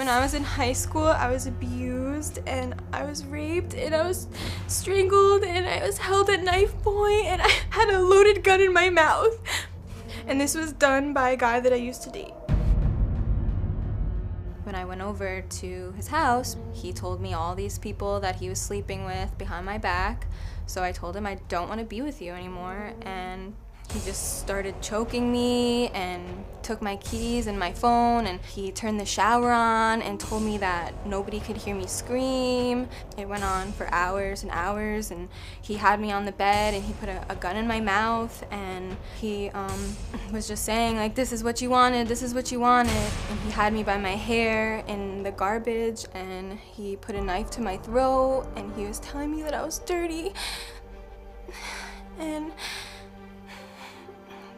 When I was in high school, I was abused and I was raped and I was strangled and I was held at knife point and I had a loaded gun in my mouth. And this was done by a guy that I used to date. When I went over to his house, he told me all these people that he was sleeping with behind my back. So I told him I don't want to be with you anymore, and he just started choking me and took my keys and my phone, and he turned the shower on and told me that nobody could hear me scream. It went on for hours and hours, and he had me on the bed and he put a gun in my mouth, and he was just saying, like, this is what you wanted, this is what you wanted. And he had me by my hair in the garbage and he put a knife to my throat and he was telling me that I was dirty. And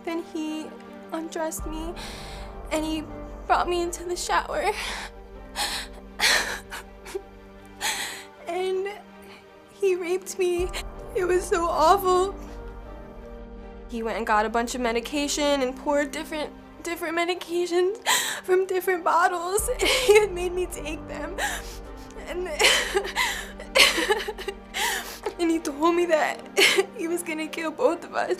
then he undressed me and he brought me into the shower. And he raped me. It was so awful. He went and got a bunch of medication and poured different medications from different bottles. He had made me take them. And he told me that he was gonna kill both of us.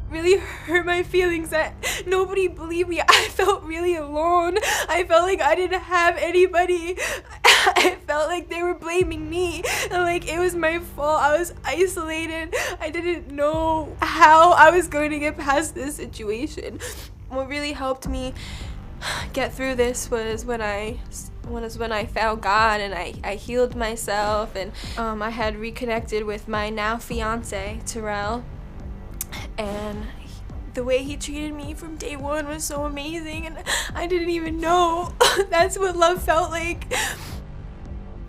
Really hurt my feelings that nobody believed me. I felt really alone. I felt like I didn't have anybody. I felt like they were blaming me, and like it was my fault. I was isolated. I didn't know how I was going to get past this situation. What really helped me get through this was when I found God and I healed myself, and I had reconnected with my now fiance, Terrell. And the way he treated me from day one was so amazing, and I didn't even know that's what love felt like.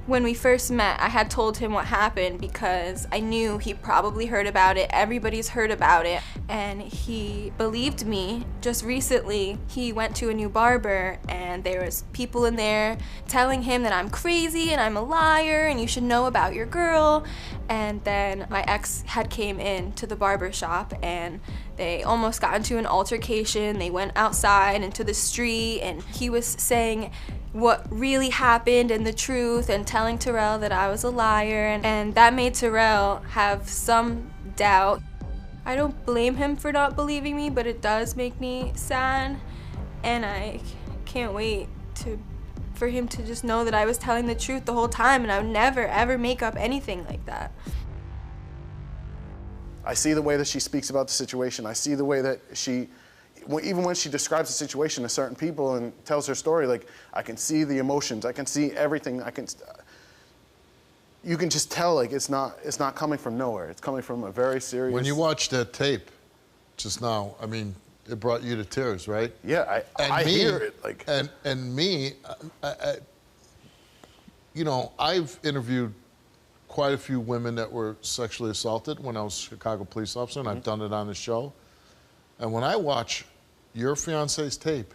When we first met, I had told him what happened because I knew he probably heard about it. Everybody's heard about it. And he believed me. Just recently, he went to a new barber and there was people in there telling him that I'm crazy and I'm a liar and you should know about your girl. And then my ex had came in to the barber shop and they almost got into an altercation. They went outside into the street and he was saying what really happened and the truth and telling Terrell that I was a liar, and that made Terrell have some doubt. I don't blame him for not believing me, but it does make me sad, and I can't wait for him to just know that I was telling the truth the whole time and I would never ever make up anything like that. I see the way that she speaks about the situation. I see the way that even when she describes the situation to certain people and tells her story, like, I can see the emotions, I can see everything, you can just tell, like, it's not coming from nowhere. It's coming from a very serious... When you watched that tape just now, I mean, it brought you to tears, right? Yeah, I hear it, like... And me, you know, I've interviewed quite a few women that were sexually assaulted when I was a Chicago police officer, and I've done it on the show. And when I watch your fiance's tape,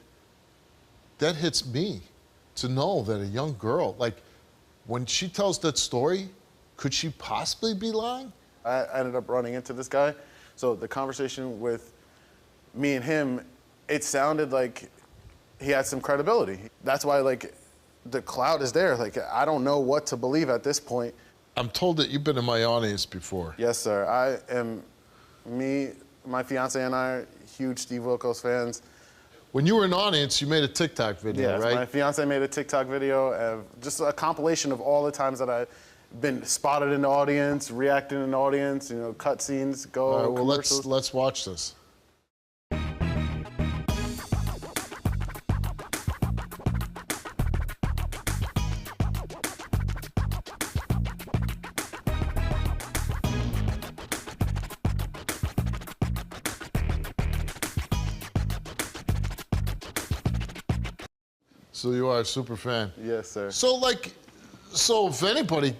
that hits me to know that a young girl, like, when she tells that story, could she possibly be lying? I ended up running into this guy. So the conversation with me and him, it sounded like he had some credibility. That's why, like, the cloud is there. Like, I don't know what to believe at this point. I'm told that you've been in my audience before. Yes, sir. My fiance and I are huge Steve Wilkos fans. When you were in audience, you made a TikTok video, yes, right? My fiance made a TikTok video of just a compilation of all the times that I've been spotted in the audience, reacting in the audience, you know, cut scenes, All right, well, commercials. let's watch this. So you are a super fan. Yes, sir. So if anybody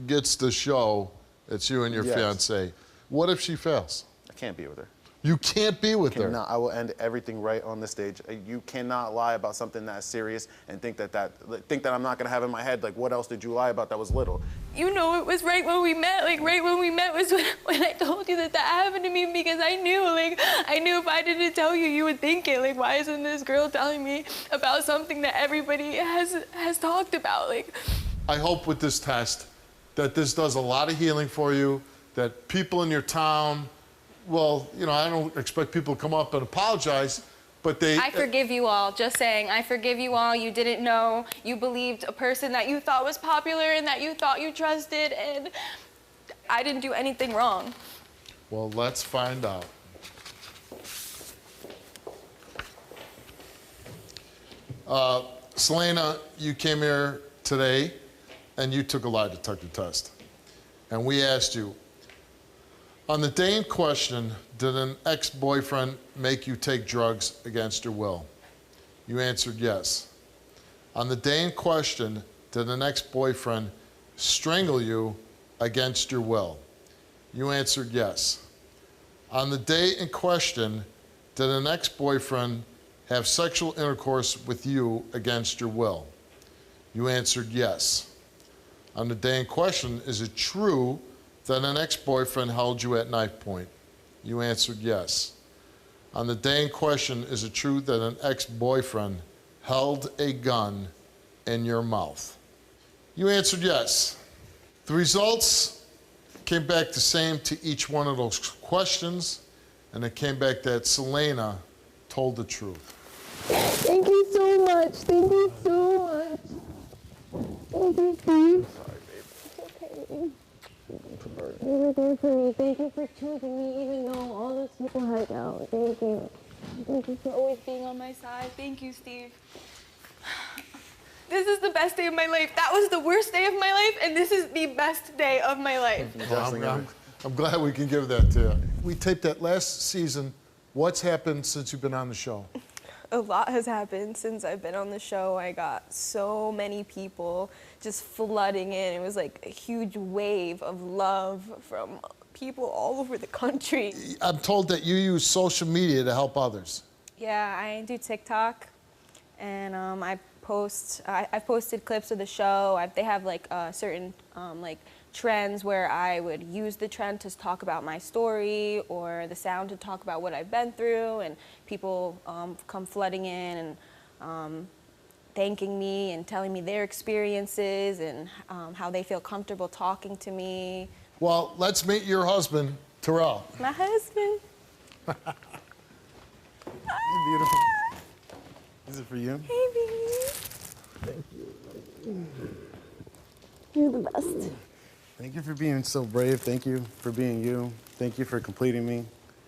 gets the show, it's you and your Yes. fiance. What if she fails? I can't be with her. You can't be with her. I will end everything right on the stage. You cannot lie about something that's serious and think that I'm not gonna have in my head, like, what else did you lie about that was little? You know, it was right when we met. Like, right when we met was when I told you that happened to me, because I knew if I didn't tell you, you would think it. Like, why isn't this girl telling me about something that everybody has talked about? Like, I hope with this test that this does a lot of healing for you, that people in your town, well, you know, I don't expect people to come up and apologize, but I forgive you all, just saying. I forgive you all. You didn't know. You believed a person that you thought was popular and that you thought you trusted, and I didn't do anything wrong. Well, let's find out. Seleina, you came here today and you took a lie detector test. And we asked you, on the day in question, did an ex-boyfriend make you take drugs against your will? You answered yes. On the day in question, did an ex-boyfriend strangle you against your will? You answered yes. On the day in question, did an ex-boyfriend have sexual intercourse with you against your will? You answered yes. On the day in question, is it true that an ex-boyfriend held you at knife point? You answered yes. On the day in question, is it true that an ex-boyfriend held a gun in your mouth? You answered yes. The results came back the same to each one of those questions, and it came back that Seleina told the truth. Thank you so much. Thank you so much. Thank you, Steve. It's okay. You were there for me. Thank you for choosing me, even though all those people had out. Thank you. Thank you for always being on my side. Thank you, Steve. This is the best day of my life. That was the worst day of my life, and this is the best day of my life. I'm glad we can give that to you. We taped that last season. What's happened since you've been on the show? A lot has happened since I've been on the show. I got so many people just flooding in. It was like a huge wave of love from people all over the country. I'm told that you use social media to help others. Yeah, I do TikTok, and I've posted clips of the show. They have like certain like trends where I would use the trend to talk about my story, or the sound to talk about what I've been through, and people come flooding in and thanking me and telling me their experiences and how they feel comfortable talking to me. Well, let's meet your husband, Terrell. My husband. You're beautiful. Is it for you? Hey, baby. Thank you. You're the best. Thank you for being so brave. Thank you for being you. Thank you for completing me.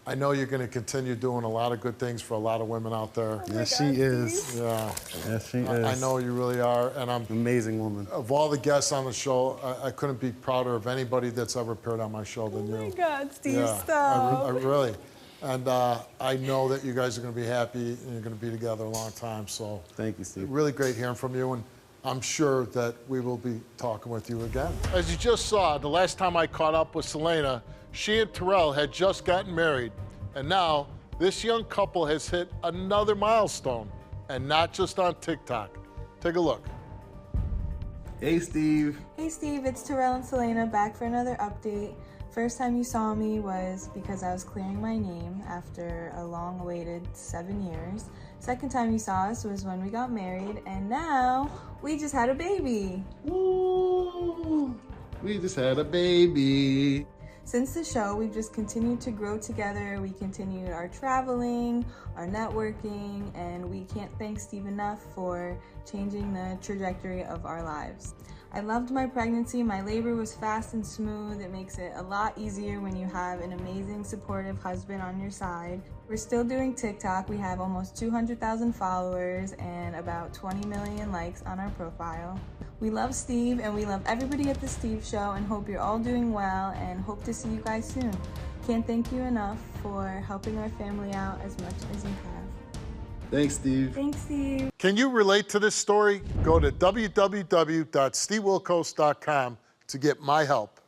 I know you're going to continue doing a lot of good things for a lot of women out there. Oh Yes, God, she is. Yeah. Yes, she is. I know you really are, and I'm Amazing woman. of all the guests on the show, I couldn't be prouder of anybody that's ever appeared on my show than you. Oh my God, Steve, Yeah, stop. I really. And I know that you guys are going to be happy and you're going to be together a long time. So Thank you, Steve. really great hearing from you, and I'm sure that we will be talking with you again. As you just saw, the last time I caught up with Seleina, she and Terrell had just gotten married. And now this young couple has hit another milestone, and not just on TikTok. Take a look. Hey, Steve. Hey Steve, it's Terrell and Seleina back for another update. First time you saw me was because I was clearing my name after a long-awaited 7 years. Second time you saw us was when we got married, and now we just had a baby. Woo! We just had a baby. Since the show, we've just continued to grow together. We continued our traveling, our networking, and we can't thank Steve enough for changing the trajectory of our lives. I loved my pregnancy. My labor was fast and smooth. It makes it a lot easier when you have an amazing, supportive husband on your side. We're still doing TikTok. We have almost 200,000 followers and about 20 million likes on our profile. We love Steve, and we love everybody at the Steve Show, and hope you're all doing well, and hope to see you guys soon. Can't thank you enough for helping our family out as much as you have. Thanks, Steve. Thanks, Steve. Can you relate to this story? Go to www.stevewilkos.com to get my help.